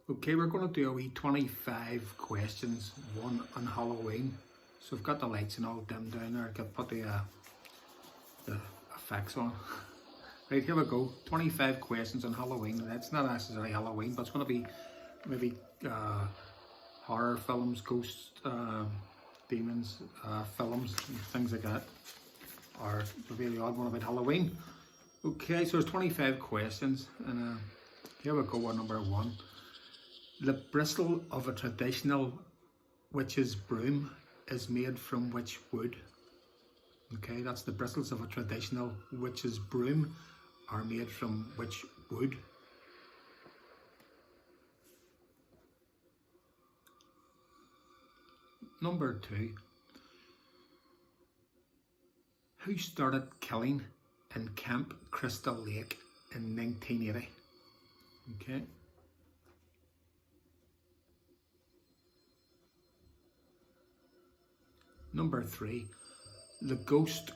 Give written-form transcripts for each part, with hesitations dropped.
Okay, we're going to do a wee 25 questions, one on Halloween. So I've got the lights and all dimmed down there. I can put the effects on. Right, here we go. 25 questions on Halloween. It's not necessarily Halloween, but it's going to be maybe horror films, ghosts, demons, films, and things like that. Or maybe the odd one about Halloween. Okay, so there's 25 questions, and here we go on number one. The bristle of a traditional witch's broom is made from which wood? Okay, that's the bristles of a traditional witch's broom are made from which wood? Number two. Who started killing in Camp Crystal Lake in 1980? Okay. Number three. The ghost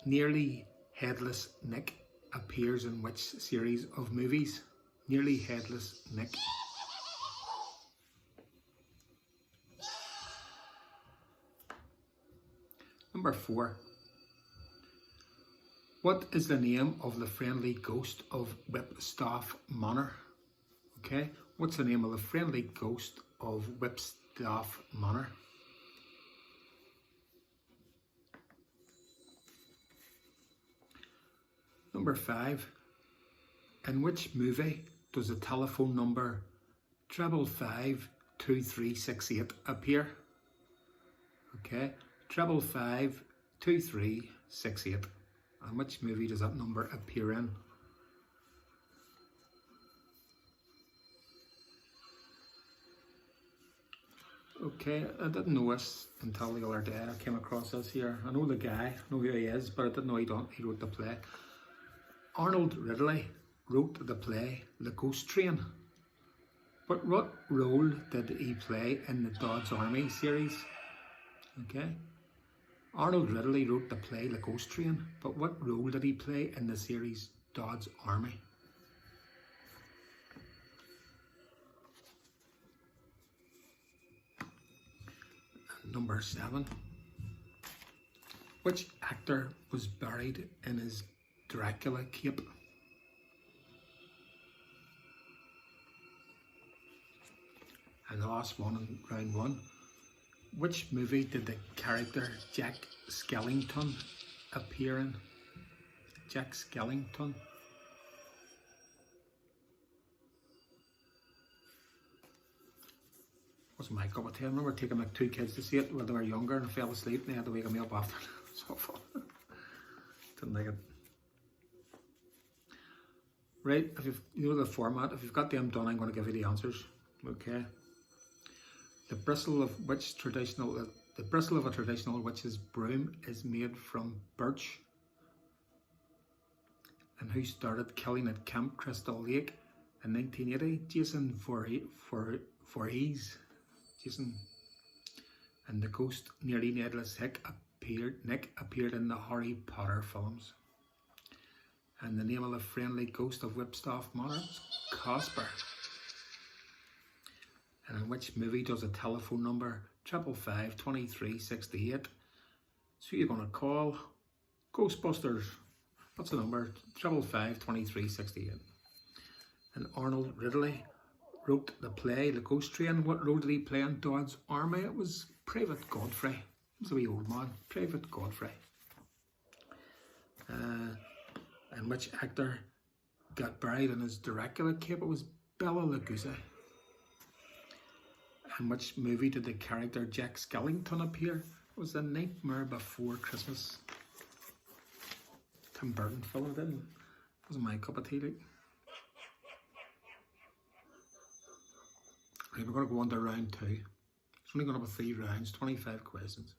Nearly Headless Nick appears in which series of movies? Nearly Headless Nick. Number four. What is the name of the friendly ghost of Whipstaff Manor? Okay, what's the name of the friendly ghost of Whipstaff Manor? Number five. In which movie does the telephone number 555 2368 appear? Okay, 555 2368. And which movie does that number appear in? Okay, I didn't know this until the other day. I came across this here. I know the guy, I know who he is, but I didn't know he wrote the play. Arnold Ridley wrote the play The Ghost Train. But what role did he play in the Dodds Army series? Okay. Arnold Ridley wrote the play The Ghost Train, but what role did he play in the series Dodds Army? Number seven. Which actor was buried in his Dracula cape? And the last one in round one. Which movie did the character Jack Skellington appear in? Jack Skellington. Wasn't my cup of tea. I remember taking my two kids to see it when they were younger and I fell asleep and they had to wake me up after. It's awful. Didn't like it. Right, if you know the format, if you've got them done, I'm going to give you the answers. Okay. The bristle of a traditional witch's broom is made from birch. And who started killing at Camp Crystal Lake in 1980? Jason Voorhees. Jason. And the ghost Nearly Headless Nick appeared in the Harry Potter films. And the name of the friendly ghost of Whipstaff Manor is Casper. And in which movie does a telephone number 555 2368? So you're going to call Ghostbusters. What's the number? 555 2368. And Arnold Ridley wrote the play The Ghost Train. What role did he play in Dodds Army? It was Private Godfrey. He was a wee old man. Private Godfrey. And which actor got buried in his Dracula cape? It was Bela Lugosi. In which movie did the character Jack Skellington appear? It was The Nightmare Before Christmas. Tim Burton film, didn't it? Wasn't my cup of tea. Like. Right, we're going to go on to round two. It's only going to be 3 rounds, 25 questions.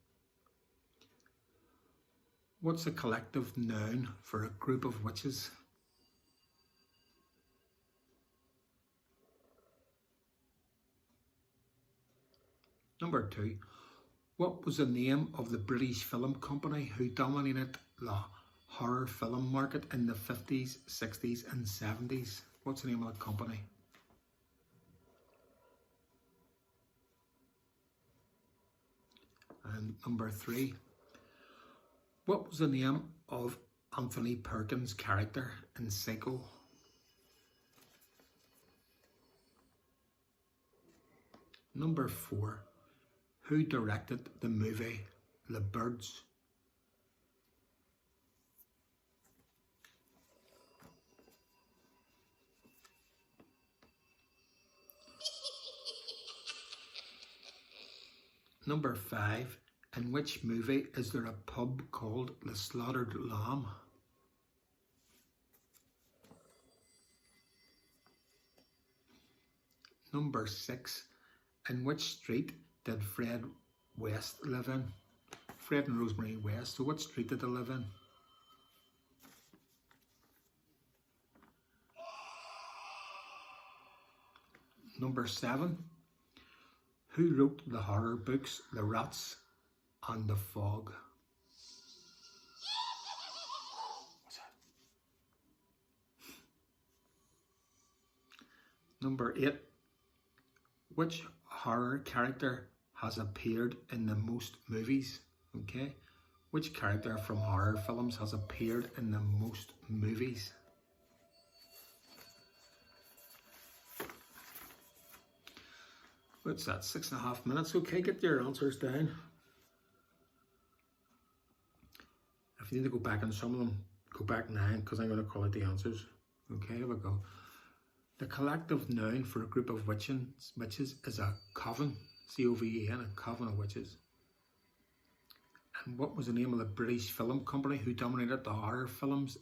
What's a collective noun for a group of witches? Number 2. What was the name of the British film company who dominated the horror film market in the 50s, 60s and 70s? What's the name of the company? And number 3, what was the name of Anthony Perkins' character in Psycho? Number 4, who directed the movie The Birds? Number 5, in which movie is there a pub called The Slaughtered Lamb? Number 6, in which street did Fred West live in? Fred and Rosemary West, so what street did they live in? Number 7, who wrote the horror books The Rats and the Fog? Number 8, which horror character has appeared in the most movies? Okay, which character from horror films has appeared in the most movies? What's that, 6.5 minutes? Okay, get your answers down. If you need to go back on some of them, go back now, because I'm going to call out the answers. Okay, here we go. The collective noun for a group of witches is a coven, C-O-V-E-N, a coven of witches. And what was the name of the British film company who dominated the horror films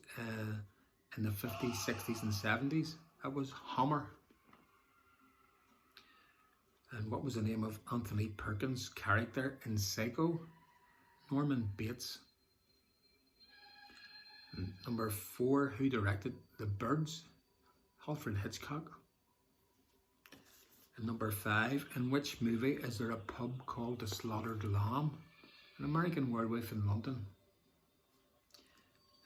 in the 50s, 60s and 70s? That was Hammer. And what was the name of Anthony Perkins' character in Psycho? Norman Bates. And number 4, who directed The Birds? Alfred Hitchcock. And number 5, in which movie is there a pub called The Slaughtered Lamb? An American werewolf in London.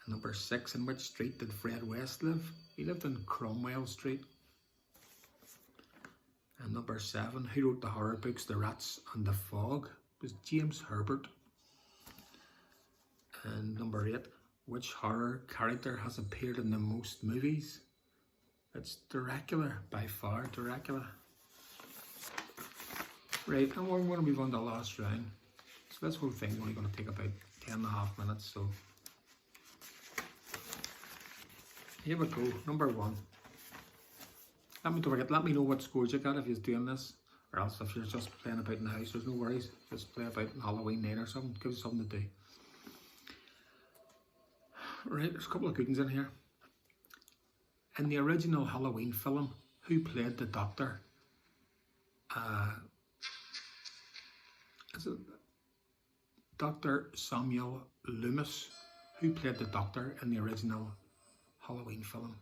And number 6, in which street did Fred West live? He lived in Cromwell Street. And number 7, who wrote the horror books The Rats and the Fog? It was James Herbert. And number 8, which horror character has appeared in the most movies? It's Dracula, by far, Dracula. Right, and we're going to move on to the last round. So this whole thing is only going to take about 10.5 minutes, so here we go, number 1. Let me know what scores you got if you're doing this, or else if you're just playing about in the house, there's no worries. Just play about on Halloween night or something, give you something to do. Right, there's a couple of good ones in here. In the original Halloween film, who played the Doctor? Is it Dr. Samuel Loomis? Who played the Doctor in the original Halloween film?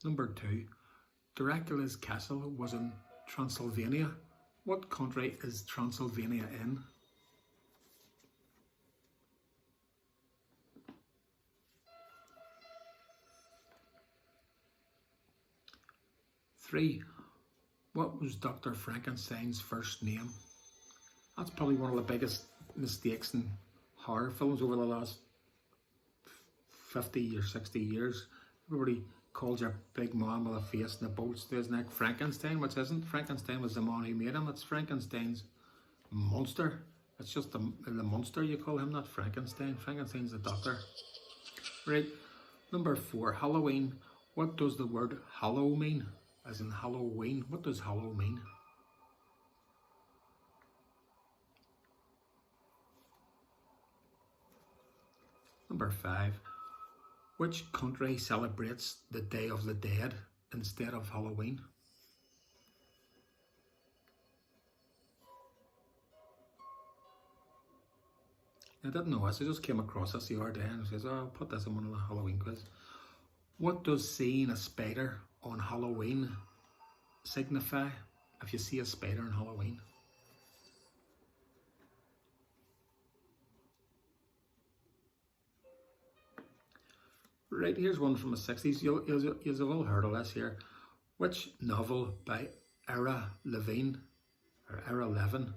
Number 2, Dracula's castle was in Transylvania. What country is Transylvania in? Three, what was Dr. Frankenstein's first name? That's probably one of the biggest mistakes in horror films over the last 50 or 60 years. Everybody calls your big man with a face and a bolts to his neck Frankenstein, which isn't. Frankenstein was the man who made him. It's Frankenstein's monster. It's just the monster you call him, not Frankenstein. Frankenstein's the doctor. Right, number 4, Halloween. What does the word hallow mean? As in Halloween, what does hallow mean? Number 5, which country celebrates the Day of the Dead instead of Halloween? I didn't know this, I just came across this the other day and says, oh, I'll put this in one of the Halloween quiz. What does seeing a spider on Halloween signify? If you see a spider on Halloween? Right, here's one from the 60s. You've all heard of this here. Which novel by Ira Levine Era 11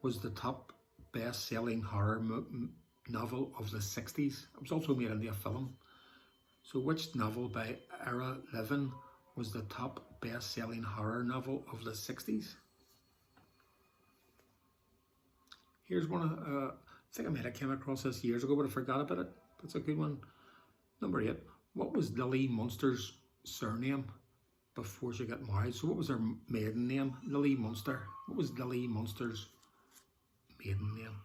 was the top best-selling horror novel of the 60s. It was also made into a film. So which novel by Era 11 was the top best-selling horror novel of the 60s? Here's one, I think I might have came across this years ago, but I forgot about it. That's a good one. Number 8, what was Lily Munster's surname before she got married? So what was her maiden name? Lily Munster. What was Lily Munster's maiden name?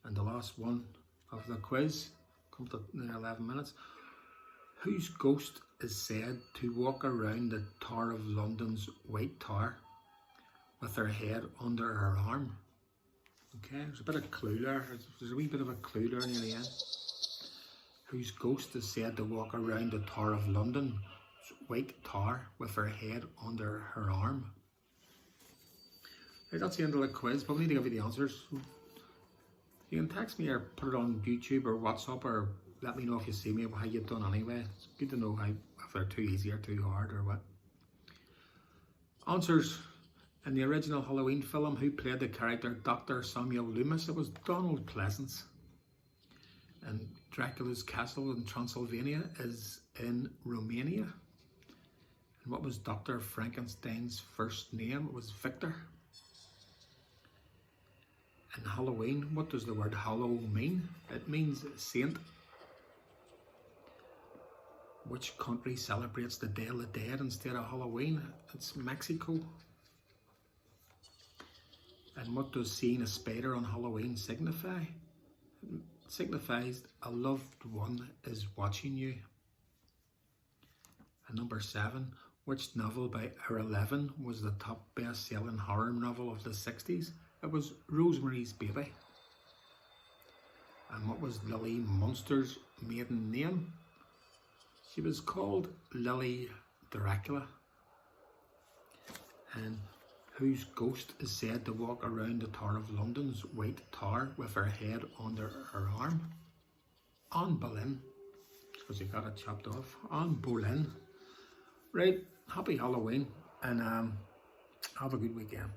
And the last one of the quiz, comes to 11 minutes. Whose ghost is said to walk around the Tower of London's White Tower with her head under her arm? Okay, there's a bit of clue there. There's a wee bit of a clue there near the end. Whose ghost is said to walk around the Tower of London's White Tower with her head under her arm? Right, that's the end of the quiz, but we need to give you the answers. You can text me or put it on YouTube or WhatsApp, or let me know if you see me, how you've done anyway. It's good to know if they're too easy or too hard or what. Answers. In the original Halloween film, who played the character Dr. Samuel Loomis? It was Donald Pleasence. And Dracula's castle in Transylvania is in Romania. And what was Dr. Frankenstein's first name? It was Victor. In Halloween, what does the word hallow mean? It means saint. Which country celebrates the Day of the Dead instead of Halloween? It's Mexico. And what does seeing a spider on Halloween signify? It signifies a loved one is watching you. And number 7, which novel by Era 11 was the top best-selling horror novel of the 60s? It was Rosemary's Baby. And what was Lily Munster's maiden name? She was called Lily Dracula. And whose ghost is said to walk around the Tower of London's White Tower with her head under her arm? Anne Boleyn, because you got it chopped off. Anne Boleyn. Right, happy Halloween, and have a good weekend.